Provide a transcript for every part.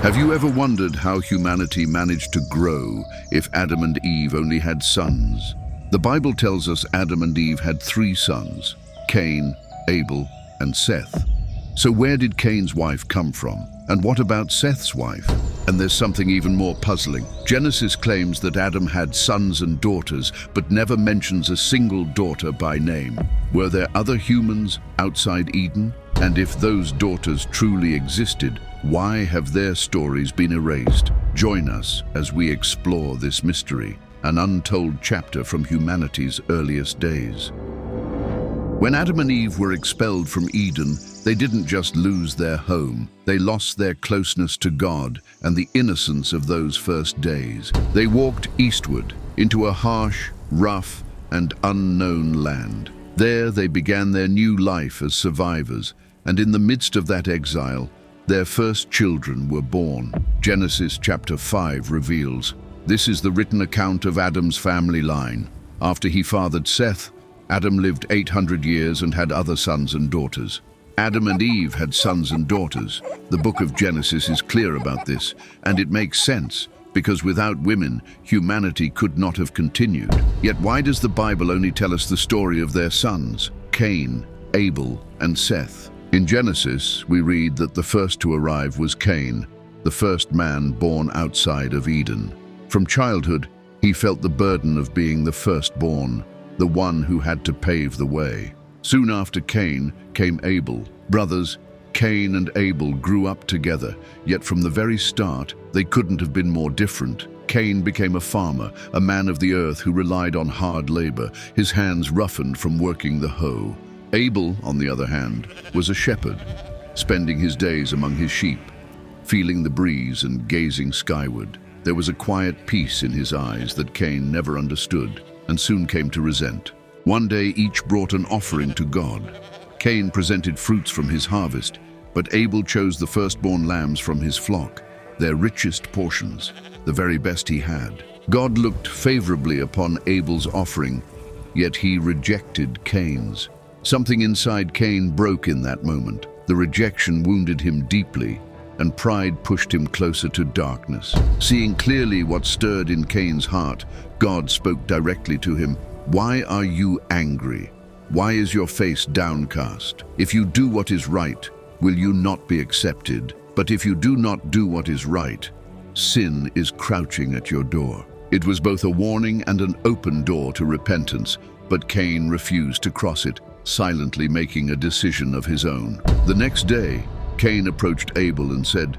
Have you ever wondered how humanity managed to grow if Adam and Eve only had sons? The Bible tells us Adam and Eve had 3 sons, Cain, Abel, and Seth. So where did Cain's wife come from? And what about Seth's wife? And there's something even more puzzling. Genesis claims that Adam had sons and daughters, but never mentions a single daughter by name. Were there other humans outside Eden? And if those daughters truly existed, why have their stories been erased? Join us as we explore this mystery, an untold chapter from humanity's earliest days. When Adam and Eve were expelled from Eden, they didn't just lose their home, they lost their closeness to God and the innocence of those first days. They walked eastward into a harsh, rough, and unknown land. There they began their new life as survivors, and in the midst of that exile, their first children were born. Genesis chapter 5 reveals, this is the written account of Adam's family line. After he fathered Seth, Adam lived 800 years and had other sons and daughters. Adam and Eve had sons and daughters. The book of Genesis is clear about this, and it makes sense, because without women, humanity could not have continued. Yet why does the Bible only tell us the story of their sons, Cain, Abel, and Seth? In Genesis, we read that the first to arrive was Cain, the first man born outside of Eden. From childhood, he felt the burden of being the firstborn, the one who had to pave the way. Soon after Cain came Abel. Brothers, Cain and Abel grew up together, yet from the very start, they couldn't have been more different. Cain became a farmer, a man of the earth who relied on hard labor, his hands roughened from working the hoe. Abel, on the other hand, was a shepherd, spending his days among his sheep, feeling the breeze and gazing skyward. There was a quiet peace in his eyes that Cain never understood and soon came to resent. One day each brought an offering to God. Cain presented fruits from his harvest, but Abel chose the firstborn lambs from his flock, their richest portions, the very best he had. God looked favorably upon Abel's offering, yet he rejected Cain's. Something inside Cain broke in that moment. The rejection wounded him deeply, and pride pushed him closer to darkness. Seeing clearly what stirred in Cain's heart, God spoke directly to him. Why are you angry? Why is your face downcast? If you do what is right, will you not be accepted? But if you do not do what is right, sin is crouching at your door. It was both a warning and an open door to repentance, but Cain refused to cross it, silently making a decision of his own. The next day, Cain approached Abel and said,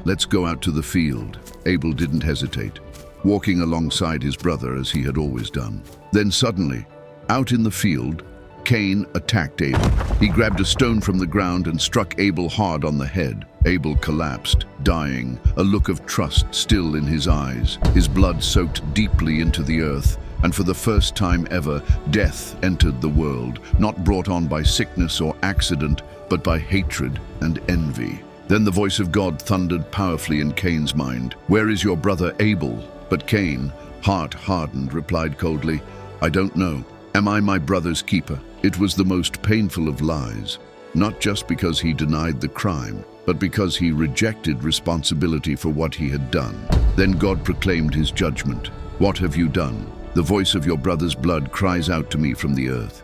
"Let's go out to the field." Abel didn't hesitate, walking alongside his brother as he had always done. Then suddenly, out in the field, Cain attacked Abel. He grabbed a stone from the ground and struck Abel hard on the head. Abel collapsed, dying, a look of trust still in his eyes. His blood soaked deeply into the earth, and for the first time ever, death entered the world, not brought on by sickness or accident, but by hatred and envy. Then the voice of God thundered powerfully in Cain's mind. "Where is your brother Abel?" But Cain, heart hardened, replied coldly, "I don't know. Am I my brother's keeper?" It was the most painful of lies, not just because he denied the crime, but because he rejected responsibility for what he had done. Then God proclaimed his judgment. "What have you done? The voice of your brother's blood cries out to me from the earth.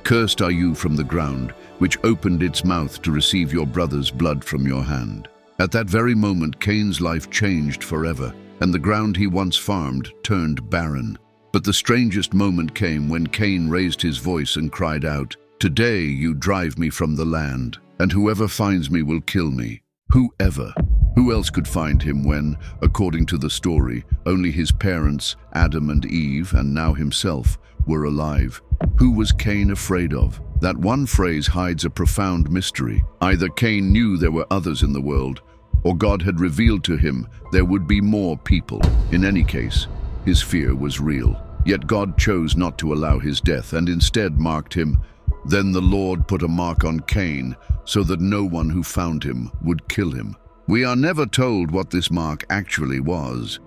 Cursed are you from the ground, which opened its mouth to receive your brother's blood from your hand." At that very moment, Cain's life changed forever, and the ground he once farmed turned barren. But the strangest moment came when Cain raised his voice and cried out, "Today you drive me from the land, and whoever finds me will kill me." Whoever? Who else could find him when, according to the story, only his parents, Adam and Eve, and now himself, were alive? Who was Cain afraid of? That one phrase hides a profound mystery. Either Cain knew there were others in the world, or God had revealed to him there would be more people. In any case, his fear was real. Yet God chose not to allow his death and instead marked him. Then the Lord put a mark on Cain so that no one who found him would kill him. We are never told what this mark actually was.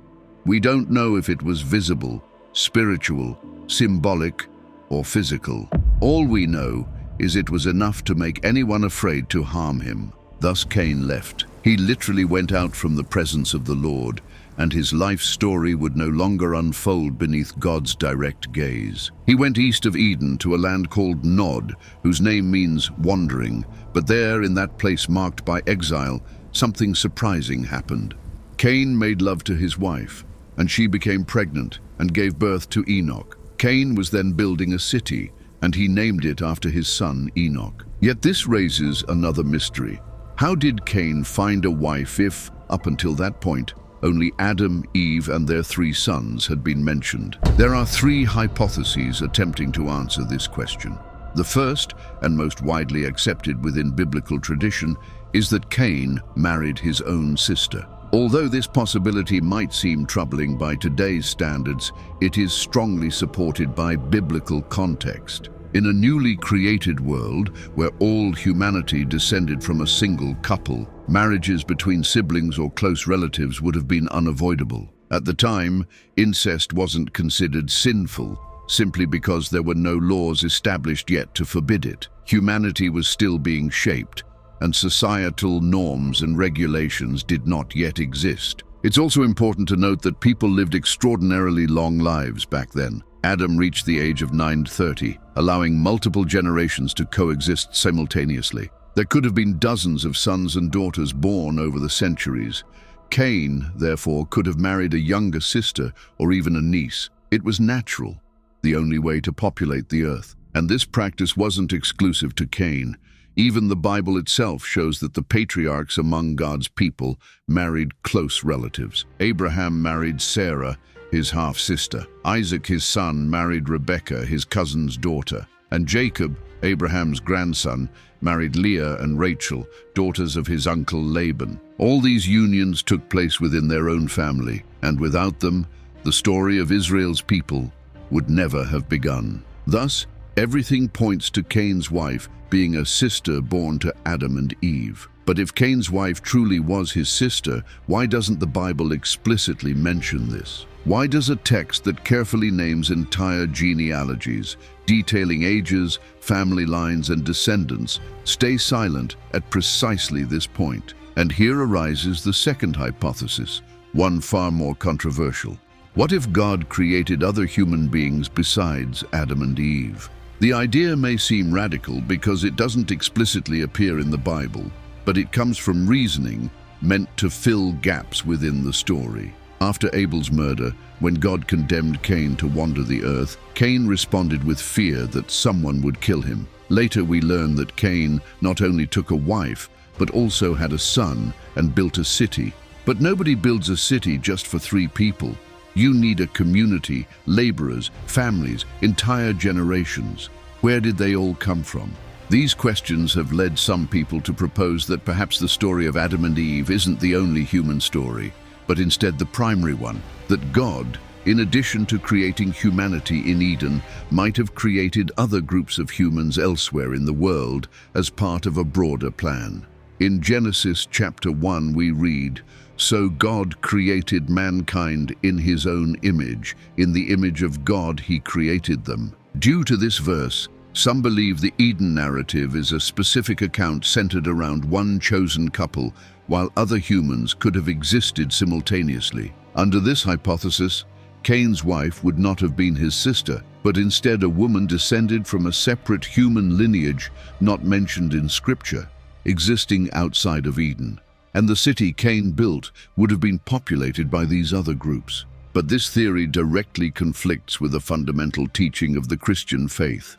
We don't know if it was visible, spiritual, symbolic, or physical. All we know is it was enough to make anyone afraid to harm him. Thus Cain left. He literally went out from the presence of the Lord, and his life story would no longer unfold beneath God's direct gaze. He went east of Eden to a land called Nod, whose name means wandering, but there, in that place marked by exile, something surprising happened. Cain made love to his wife, and she became pregnant and gave birth to Enoch. Cain was then building a city, and he named it after his son Enoch. Yet this raises another mystery. How did Cain find a wife if, up until that point, only Adam, Eve, and their 3 sons had been mentioned? There are 3 hypotheses attempting to answer this question. The first, and most widely accepted within biblical tradition, is that Cain married his own sister. Although this possibility might seem troubling by today's standards, it is strongly supported by biblical context. In a newly created world where all humanity descended from a single couple, marriages between siblings or close relatives would have been unavoidable. At the time, incest wasn't considered sinful, simply because there were no laws established yet to forbid it. Humanity was still being shaped, and societal norms and regulations did not yet exist. It's also important to note that people lived extraordinarily long lives back then. Adam reached the age of 930, allowing multiple generations to coexist simultaneously. There could have been dozens of sons and daughters born over the centuries. Cain, therefore, could have married a younger sister or even a niece. It was natural, the only way to populate the earth. And this practice wasn't exclusive to Cain. Even the Bible itself shows that the patriarchs among God's people married close relatives. Abraham married Sarah, his half-sister. Isaac, his son, married Rebekah, his cousin's daughter. And Jacob, Abraham's grandson, married Leah and Rachel, daughters of his uncle Laban. All these unions took place within their own family, and without them, the story of Israel's people would never have begun. Thus, everything points to Cain's wife being a sister born to Adam and Eve. But if Cain's wife truly was his sister, why doesn't the Bible explicitly mention this? Why does a text that carefully names entire genealogies, detailing ages, family lines, and descendants, stay silent at precisely this point? And here arises the second hypothesis, one far more controversial. What if God created other human beings besides Adam and Eve? The idea may seem radical because it doesn't explicitly appear in the Bible, but it comes from reasoning meant to fill gaps within the story. After Abel's murder, when God condemned Cain to wander the earth, Cain responded with fear that someone would kill him. Later we learn that Cain not only took a wife, but also had a son and built a city. But nobody builds a city just for 3 people. You need a community, laborers, families, entire generations. Where did they all come from? These questions have led some people to propose that perhaps the story of Adam and Eve isn't the only human story, but instead the primary one, that God, in addition to creating humanity in Eden, might have created other groups of humans elsewhere in the world as part of a broader plan. In Genesis chapter 1 we read, "So God created mankind in his own image. In the image of God he created them." Due to this verse, some believe the Eden narrative is a specific account centered around one chosen couple, while other humans could have existed simultaneously. Under this hypothesis, Cain's wife would not have been his sister, but instead a woman descended from a separate human lineage not mentioned in Scripture, existing outside of Eden. And the city Cain built would have been populated by these other groups. But this theory directly conflicts with a fundamental teaching of the Christian faith,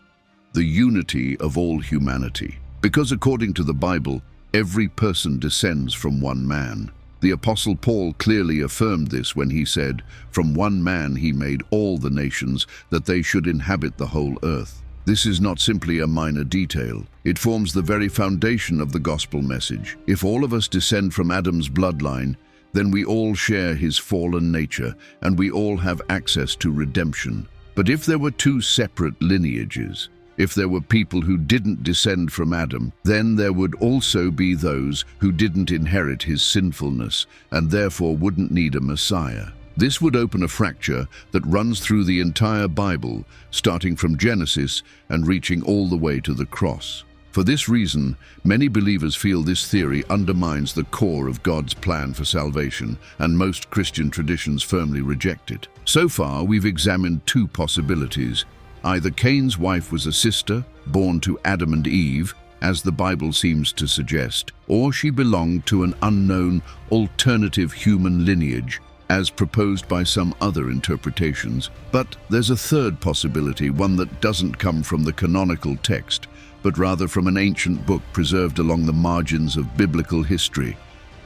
the unity of all humanity. Because according to the Bible, every person descends from one man. The Apostle Paul clearly affirmed this when he said, "From one man he made all the nations, that they should inhabit the whole earth." This is not simply a minor detail. It forms the very foundation of the gospel message. If all of us descend from Adam's bloodline, then we all share his fallen nature, and we all have access to redemption. But if there were 2 separate lineages, if there were people who didn't descend from Adam, then there would also be those who didn't inherit his sinfulness and therefore wouldn't need a Messiah. This would open a fracture that runs through the entire Bible, starting from Genesis and reaching all the way to the cross. For this reason, many believers feel this theory undermines the core of God's plan for salvation, and most Christian traditions firmly reject it. So far, we've examined two possibilities. Either Cain's wife was a sister, born to Adam and Eve, as the Bible seems to suggest, or she belonged to an unknown, alternative human lineage, as proposed by some other interpretations. But there's a third possibility, one that doesn't come from the canonical text, but rather from an ancient book preserved along the margins of biblical history,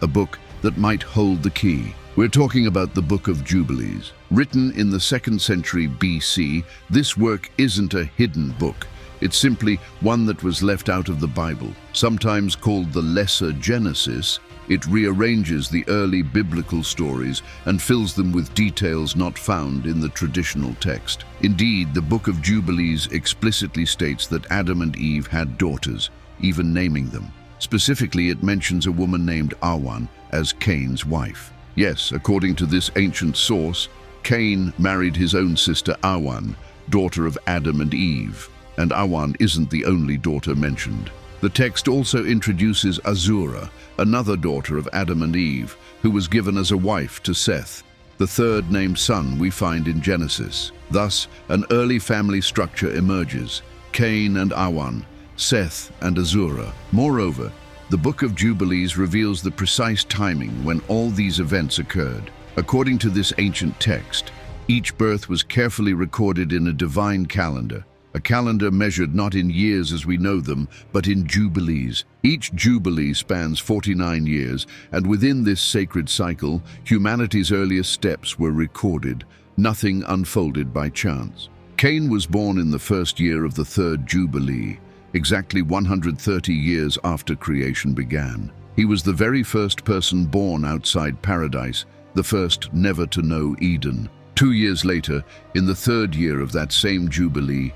a book that might hold the key. We're talking about the Book of Jubilees. Written in the 2nd century BC, this work isn't a hidden book. It's simply one that was left out of the Bible. Sometimes called the Lesser Genesis, it rearranges the early biblical stories and fills them with details not found in the traditional text. Indeed, the Book of Jubilees explicitly states that Adam and Eve had daughters, even naming them. Specifically, it mentions a woman named Awan as Cain's wife. Yes, according to this ancient source, Cain married his own sister Awan, daughter of Adam and Eve. And Awan isn't the only daughter mentioned. The text also introduces Azura, another daughter of Adam and Eve, who was given as a wife to Seth, the third named son we find in Genesis. Thus, an early family structure emerges: Cain and Awan, Seth and Azura. Moreover, the Book of Jubilees reveals the precise timing when all these events occurred. According to this ancient text, each birth was carefully recorded in a divine calendar, a calendar measured not in years as we know them, but in jubilees. Each jubilee spans 49 years, and within this sacred cycle, humanity's earliest steps were recorded, nothing unfolded by chance. Cain was born in the first year of the 3rd jubilee, exactly 130 years after creation began. He was the very first person born outside paradise, the first never to know Eden. 2 years later, in the 3rd year of that same jubilee,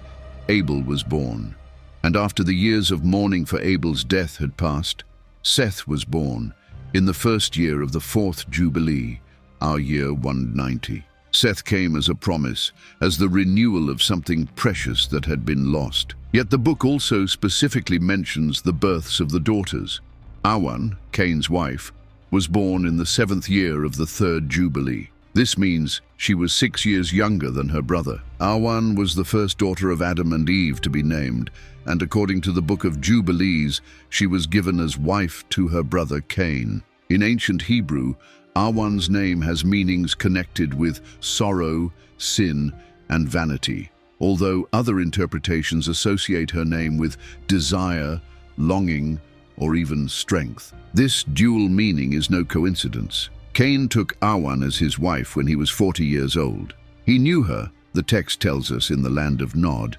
Abel was born. And after the years of mourning for Abel's death had passed, Seth was born in the 1st year of the 4th Jubilee, our year 190. Seth came as a promise, as the renewal of something precious that had been lost. Yet the book also specifically mentions the births of the daughters. Awan, Cain's wife, was born in the 7th year of the 3rd Jubilee. This means she was 6 years younger than her brother. Awan was the first daughter of Adam and Eve to be named, and according to the Book of Jubilees, she was given as wife to her brother Cain. In ancient Hebrew, Awan's name has meanings connected with sorrow, sin, and vanity, although other interpretations associate her name with desire, longing, or even strength. This dual meaning is no coincidence. Cain took Awan as his wife when he was 40 years old. He knew her, the text tells us, in the land of Nod,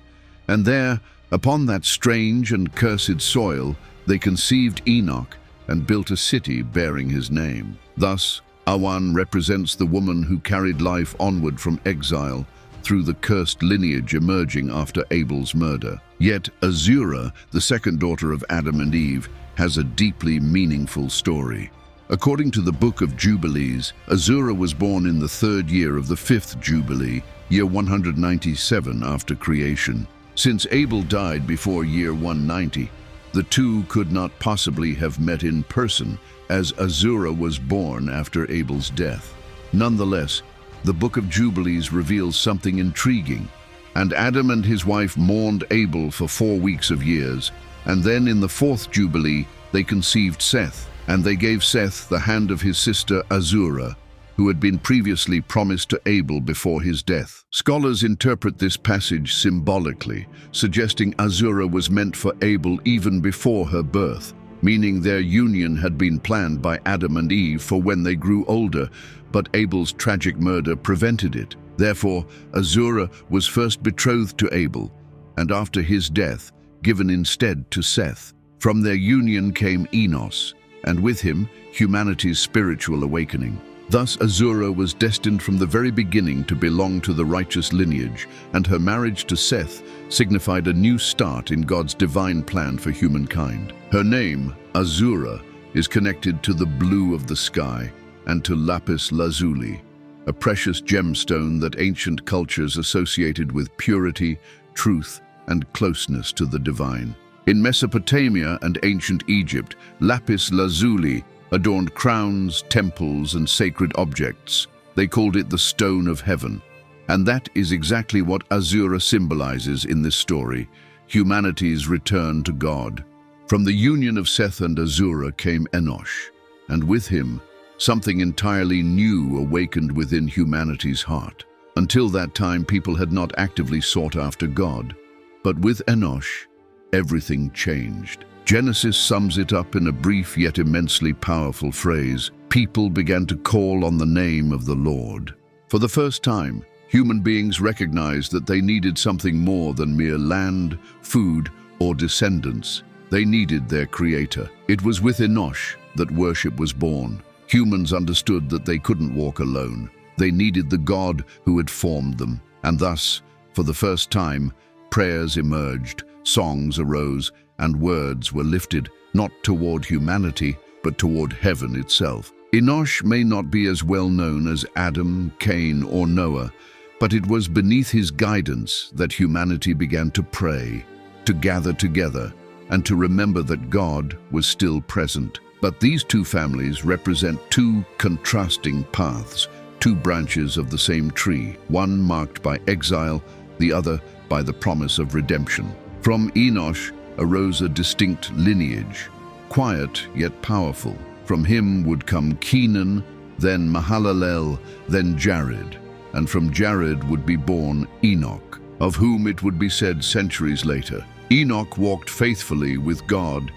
and there, upon that strange and cursed soil, they conceived Enoch and built a city bearing his name. Thus, Awan represents the woman who carried life onward from exile through the cursed lineage emerging after Abel's murder. Yet Azura, the second daughter of Adam and Eve, has a deeply meaningful story. According to the Book of Jubilees, Azura was born in the 3rd year of the 5th Jubilee, year 197 after creation. Since Abel died before year 190, the two could not possibly have met in person, as Azura was born after Abel's death. Nonetheless, the Book of Jubilees reveals something intriguing. And Adam and his wife mourned Abel for 4 weeks of years, and then in the 4th Jubilee they conceived Seth, and they gave Seth the hand of his sister Azura, who had been previously promised to Abel before his death. Scholars interpret this passage symbolically, suggesting Azura was meant for Abel even before her birth, meaning their union had been planned by Adam and Eve for when they grew older, but Abel's tragic murder prevented it. Therefore, Azura was first betrothed to Abel, and after his death, given instead to Seth. From their union came Enos, and with him, humanity's spiritual awakening. Thus, Azura was destined from the very beginning to belong to the righteous lineage, and her marriage to Seth signified a new start in God's divine plan for humankind. Her name, Azura, is connected to the blue of the sky and to lapis lazuli, a precious gemstone that ancient cultures associated with purity, truth, and closeness to the divine. In Mesopotamia and ancient Egypt, lapis lazuli adorned crowns, temples, and sacred objects. They called it the Stone of Heaven. And that is exactly what Azura symbolizes in this story, humanity's return to God. From the union of Seth and Azura came Enosh, and with him, something entirely new awakened within humanity's heart. Until that time, people had not actively sought after God. But with Enosh, everything changed. Genesis sums it up in a brief yet immensely powerful phrase: people began to call on the name of the Lord. For the first time, human beings recognized that they needed something more than mere land, food, or descendants. They needed their Creator. It was with Enosh that worship was born. Humans understood that they couldn't walk alone. They needed the God who had formed them. And thus, for the first time, prayers emerged, songs arose, and words were lifted, not toward humanity, but toward heaven itself. Enosh may not be as well known as Adam, Cain, or Noah, but it was beneath his guidance that humanity began to pray, to gather together, and to remember that God was still present. But these two families represent two contrasting paths, two branches of the same tree, one marked by exile, the other by the promise of redemption. From Enosh arose a distinct lineage, quiet yet powerful. From him would come Kenan, then Mahalalel, then Jared, and from Jared would be born Enoch, of whom it would be said centuries later, Enoch walked faithfully with God,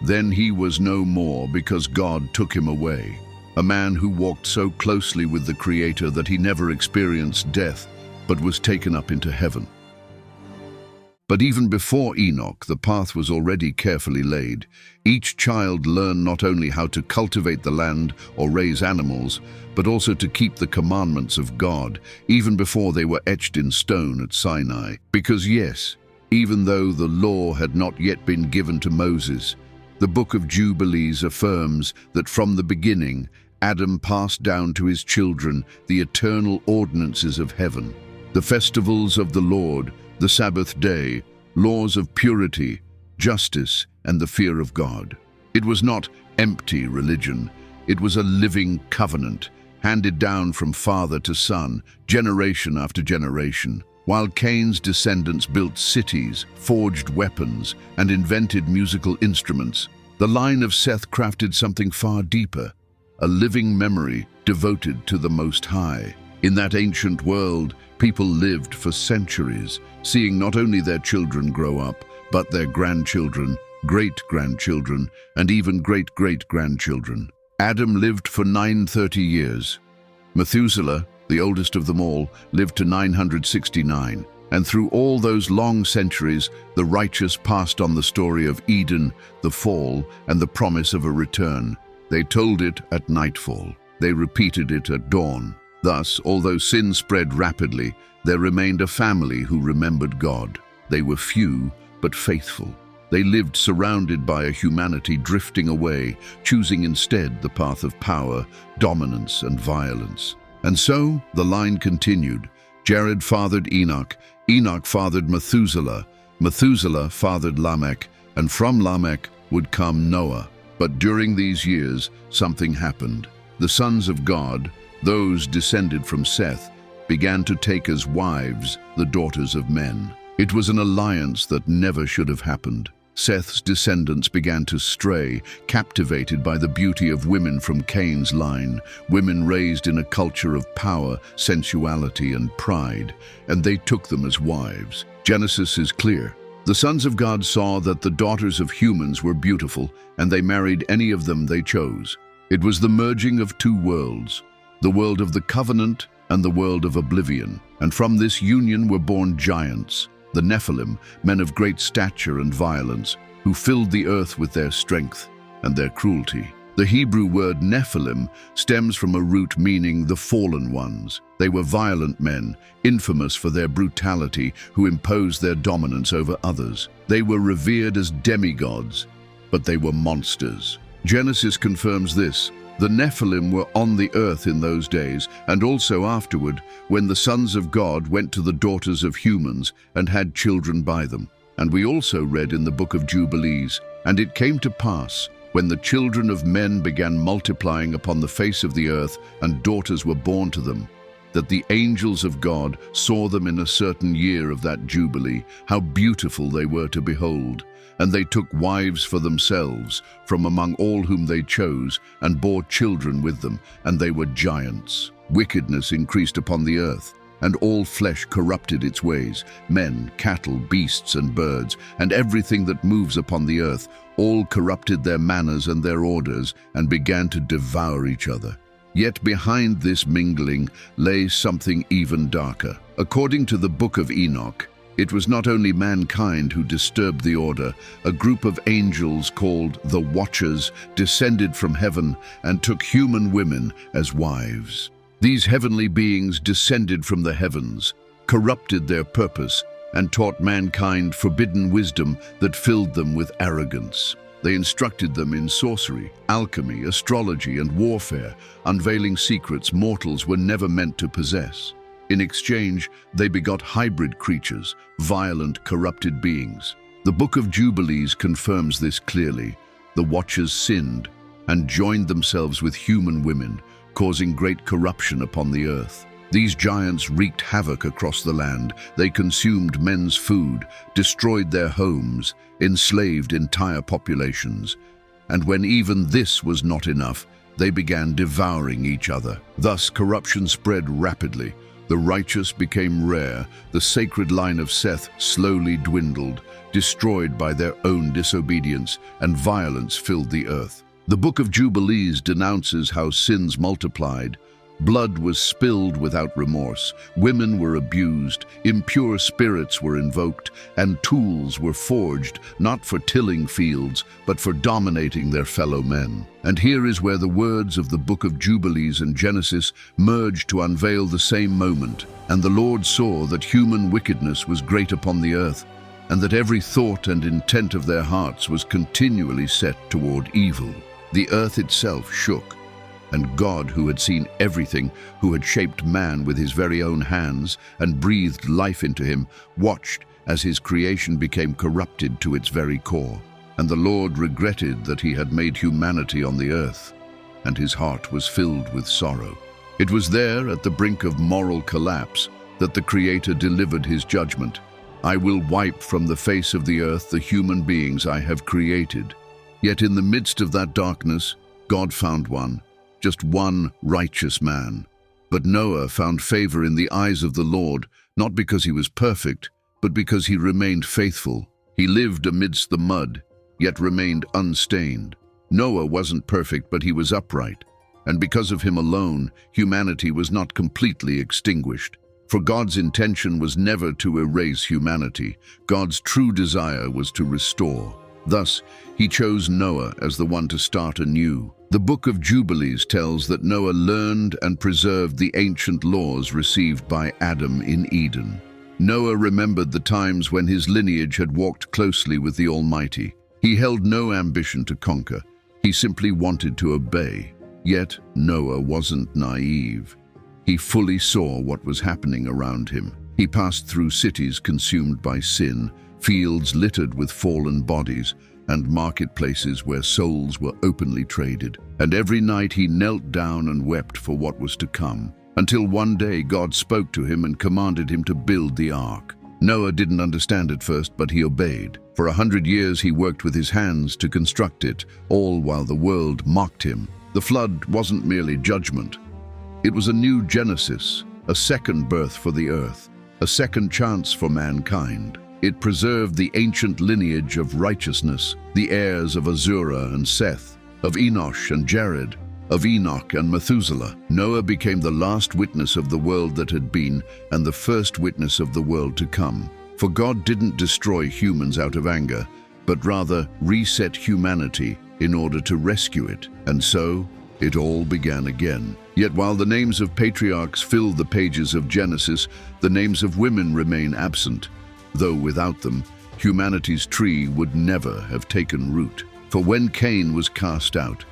then he was no more because God took him away. A man who walked so closely with the Creator that he never experienced death, but was taken up into heaven. But even before Enoch, the path was already carefully laid. Each child learned not only how to cultivate the land or raise animals, but also to keep the commandments of God, even before they were etched in stone at Sinai. Because yes, even though the law had not yet been given to Moses, the Book of Jubilees affirms that from the beginning, Adam passed down to his children the eternal ordinances of heaven, the festivals of the Lord, the Sabbath day, laws of purity, justice, and the fear of God. It was not empty religion. It was a living covenant, handed down from father to son, generation after generation. While Cain's descendants built cities, forged weapons, and invented musical instruments, the line of Seth crafted something far deeper, a living memory devoted to the Most High. In that ancient world, people lived for centuries, seeing not only their children grow up, but their grandchildren, great-grandchildren, and even great-great-grandchildren. Adam lived for 930 years. Methuselah, the oldest of them all, lived to 969. And through all those long centuries, the righteous passed on the story of Eden, the fall, and the promise of a return. They told it at nightfall. They repeated it at dawn. Thus, although sin spread rapidly, there remained a family who remembered God. They were few, but faithful. They lived surrounded by a humanity drifting away, choosing instead the path of power, dominance, and violence. And so, the line continued. Jared fathered Enoch, Enoch fathered Methuselah, Methuselah fathered Lamech, and from Lamech would come Noah. But during these years, something happened. The sons of God, those descended from Seth, began to take as wives the daughters of men. It was an alliance that never should have happened. Seth's descendants began to stray, captivated by the beauty of women from Cain's line, women raised in a culture of power, sensuality, and pride, and they took them as wives. Genesis is clear. The sons of God saw that the daughters of humans were beautiful, and they married any of them they chose. It was the merging of two worlds, the world of the covenant and the world of oblivion. And from this union were born giants, the Nephilim, men of great stature and violence, who filled the earth with their strength and their cruelty. The Hebrew word Nephilim stems from a root meaning the fallen ones. They were violent men, infamous for their brutality, who imposed their dominance over others. They were revered as demigods, but they were monsters. Genesis confirms this. The Nephilim were on the earth in those days, and also afterward, when the sons of God went to the daughters of humans and had children by them. And we also read in the Book of Jubilees, "And it came to pass, when the children of men began multiplying upon the face of the earth, and daughters were born to them, that the angels of God saw them in a certain year of that Jubilee, how beautiful they were to behold. And they took wives for themselves from among all whom they chose, and bore children with them, and they were giants. Wickedness increased upon the earth, and all flesh corrupted its ways, men, cattle, beasts, and birds, and everything that moves upon the earth, all corrupted their manners and their orders, and began to devour each other. Yet behind this mingling lay something even darker. According to the Book of Enoch, it was not only mankind who disturbed the order. A group of angels called the Watchers descended from heaven and took human women as wives. These heavenly beings descended from the heavens, corrupted their purpose, and taught mankind forbidden wisdom that filled them with arrogance. They instructed them in sorcery, alchemy, astrology, and warfare, unveiling secrets mortals were never meant to possess. In exchange, they begot hybrid creatures, violent, corrupted beings. The Book of Jubilees confirms this clearly. The Watchers sinned and joined themselves with human women, causing great corruption upon the earth. These giants wreaked havoc across the land. They consumed men's food, destroyed their homes, enslaved entire populations. And when even this was not enough, they began devouring each other. Thus, corruption spread rapidly. The righteous became rare. The sacred line of Seth slowly dwindled, destroyed by their own disobedience, and violence filled the earth. The Book of Jubilees denounces how sins multiplied. Blood was spilled without remorse, women were abused, impure spirits were invoked, and tools were forged not for tilling fields, but for dominating their fellow men. And here is where the words of the Book of Jubilees and Genesis merge to unveil the same moment. And the Lord saw that human wickedness was great upon the earth, and that every thought and intent of their hearts was continually set toward evil. The earth itself shook, and God, who had seen everything, who had shaped man with his very own hands and breathed life into him, watched as his creation became corrupted to its very core. And the Lord regretted that he had made humanity on the earth, and his heart was filled with sorrow. It was there, at the brink of moral collapse, that the Creator delivered his judgment. "I will wipe from the face of the earth the human beings I have created." Yet in the midst of that darkness, God found one, just one righteous man. But Noah found favor in the eyes of the Lord, not because he was perfect, but because he remained faithful. He lived amidst the mud, yet remained unstained. Noah wasn't perfect, but he was upright. And because of him alone, humanity was not completely extinguished. For God's intention was never to erase humanity. God's true desire was to restore. Thus, he chose Noah as the one to start anew. The Book of Jubilees tells that Noah learned and preserved the ancient laws received by Adam in Eden. Noah remembered the times when his lineage had walked closely with the Almighty. He held no ambition to conquer. He simply wanted to obey. Yet Noah wasn't naive. He fully saw what was happening around him. He passed through cities consumed by sin, fields littered with fallen bodies, and marketplaces where souls were openly traded. And every night he knelt down and wept for what was to come, until one day God spoke to him and commanded him to build the ark. Noah didn't understand at first, but he obeyed. For 100 years he worked with his hands to construct it, all while the world mocked him. The flood wasn't merely judgment. It was a new Genesis, a second birth for the earth, a second chance for mankind. It preserved the ancient lineage of righteousness, the heirs of Azura and Seth, of Enosh and Jared, of Enoch and Methuselah. Noah became the last witness of the world that had been and the first witness of the world to come. For God didn't destroy humans out of anger, but rather reset humanity in order to rescue it. And so, it all began again. Yet while the names of patriarchs fill the pages of Genesis, the names of women remain absent. Though without them, humanity's tree would never have taken root. For when Cain was cast out,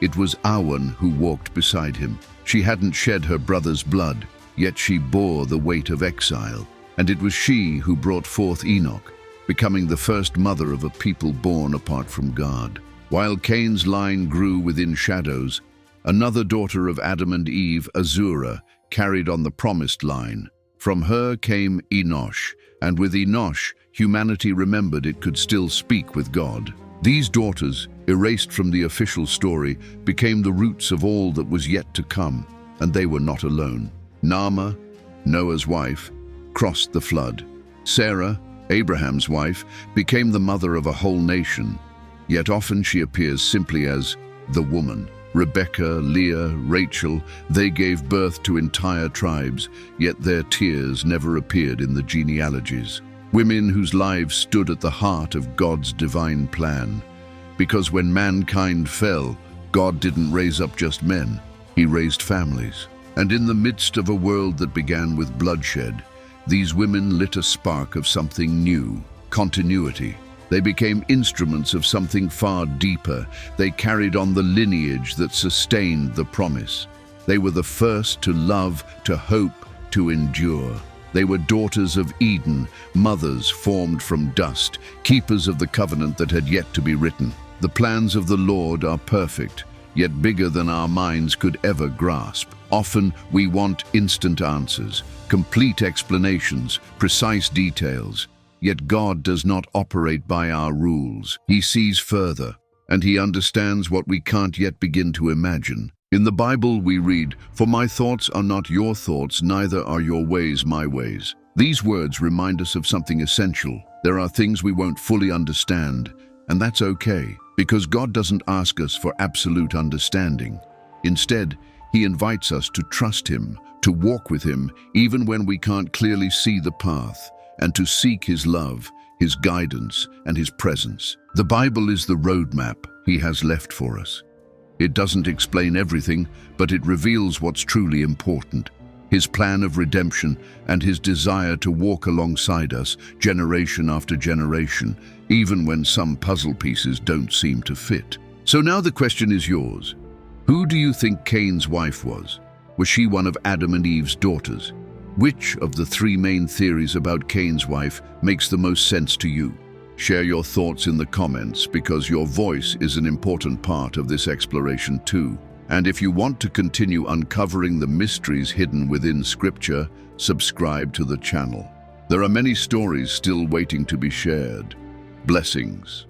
it was Awan who walked beside him. She hadn't shed her brother's blood, yet she bore the weight of exile. And it was she who brought forth Enoch, becoming the first mother of a people born apart from God. While Cain's line grew within shadows, another daughter of Adam and Eve, Azura, carried on the promised line. From her came Enosh, and with Enosh, humanity remembered it could still speak with God. These daughters, erased from the official story, became the roots of all that was yet to come, and they were not alone. Naamah, Noah's wife, crossed the flood. Sarah, Abraham's wife, became the mother of a whole nation, yet often she appears simply as the woman. Rebecca, Leah, Rachel, they gave birth to entire tribes, yet their tears never appeared in the genealogies. Women whose lives stood at the heart of God's divine plan. Because when mankind fell, God didn't raise up just men, He raised families. And in the midst of a world that began with bloodshed, these women lit a spark of something new, continuity. They became instruments of something far deeper. They carried on the lineage that sustained the promise. They were the first to love, to hope, to endure. They were daughters of Eden, mothers formed from dust, keepers of the covenant that had yet to be written. The plans of the Lord are perfect, yet bigger than our minds could ever grasp. Often we want instant answers, complete explanations, precise details. Yet God does not operate by our rules. He sees further, and He understands what we can't yet begin to imagine. In the Bible we read, "For my thoughts are not your thoughts, neither are your ways my ways." These words remind us of something essential. There are things we won't fully understand, and that's okay, because God doesn't ask us for absolute understanding. Instead, He invites us to trust Him, to walk with Him, even when we can't clearly see the path, and to seek His love, His guidance, and His presence. The Bible is the roadmap He has left for us. It doesn't explain everything, but it reveals what's truly important. His plan of redemption and His desire to walk alongside us, generation after generation, even when some puzzle pieces don't seem to fit. So now the question is yours. Who do you think Cain's wife was? Was she one of Adam and Eve's daughters? Which of the three main theories about Cain's wife makes the most sense to you? Share your thoughts in the comments, because your voice is an important part of this exploration too. And if you want to continue uncovering the mysteries hidden within Scripture, subscribe to the channel. There are many stories still waiting to be shared. Blessings.